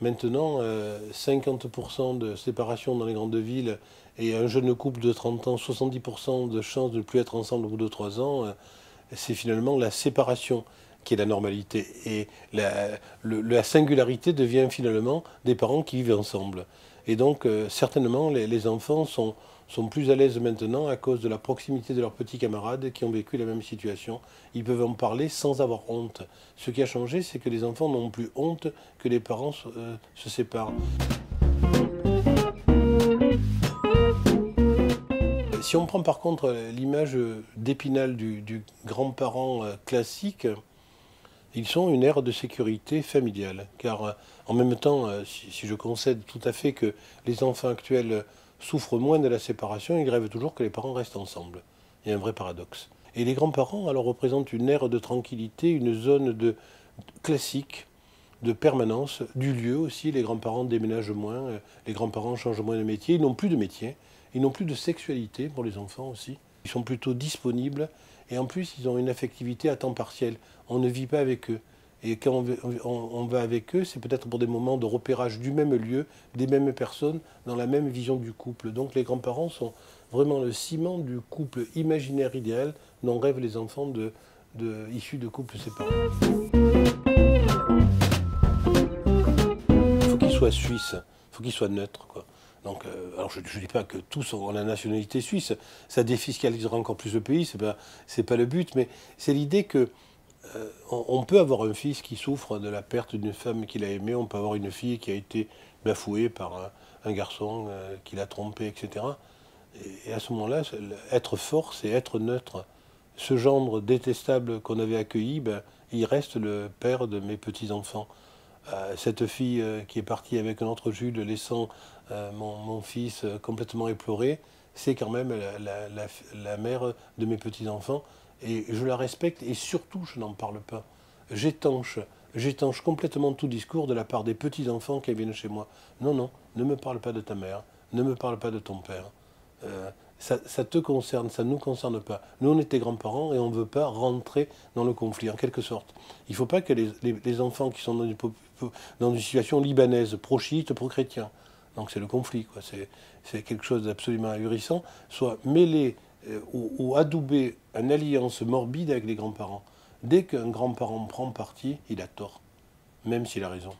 Maintenant, 50% de séparation dans les grandes villes et un jeune couple de 30 ans, 70% de chances de ne plus être ensemble au bout de 3 ans, c'est finalement la séparation qui est la normalité. Et la singularité devient finalement des parents qui vivent ensemble. Et donc, certainement, les enfants sont plus à l'aise maintenant à cause de la proximité de leurs petits camarades qui ont vécu la même situation. Ils peuvent en parler sans avoir honte. Ce qui a changé, c'est que les enfants n'ont plus honte que les parents se séparent. Si on prend par contre l'image d'Épinal du grand-parent classique, ils sont une ère de sécurité familiale. Car en même temps, si je concède tout à fait que les enfants actuels souffrent moins de la séparation, ils rêvent toujours que les parents restent ensemble. Il y a un vrai paradoxe. Et les grands-parents alors représentent une ère de tranquillité, une zone de classique, de permanence, du lieu aussi. Les grands-parents déménagent moins, les grands-parents changent moins de métier, ils n'ont plus de métier, ils n'ont plus de sexualité pour les enfants aussi. Ils sont plutôt disponibles et en plus ils ont une affectivité à temps partiel. On ne vit pas avec eux. Et quand on va avec eux, c'est peut-être pour des moments de repérage du même lieu, des mêmes personnes, dans la même vision du couple. Donc les grands-parents sont vraiment le ciment du couple imaginaire idéal dont rêvent les enfants issus de couples séparés. Il faut qu'ils soient suisses, il faut qu'ils soient neutres, quoi. Donc, alors je ne dis pas que tous ont la nationalité suisse, ça défiscalisera encore plus le pays, c'est pas le but, mais c'est l'idée que on peut avoir un fils qui souffre de la perte d'une femme qu'il a aimée, on peut avoir une fille qui a été bafouée par un garçon qui l'a trompée, etc. Et à ce moment-là, être fort, c'est être neutre. Ce gendre détestable qu'on avait accueilli, ben, il reste le père de mes petits-enfants. Cette fille qui est partie avec un autre Jules, laissant mon fils complètement éploré, c'est quand même la mère de mes petits-enfants. Et je la respecte et surtout, je n'en parle pas. J'étanche complètement tout discours de la part des petits-enfants qui viennent chez moi. Non, non, ne me parle pas de ta mère, ne me parle pas de ton père. Ça te concerne, ça ne nous concerne pas. Nous, on est tes grands-parents et on ne veut pas rentrer dans le conflit, en quelque sorte. Il ne faut pas que les enfants qui sont dans une situation libanaise, pro-chiite, pro-chrétien, donc c'est le conflit, quoi. C'est quelque chose d'absolument ahurissant, soient mêlés ou adouber une alliance morbide avec les grands-parents. Dès qu'un grand-parent prend parti, il a tort, même s'il a raison.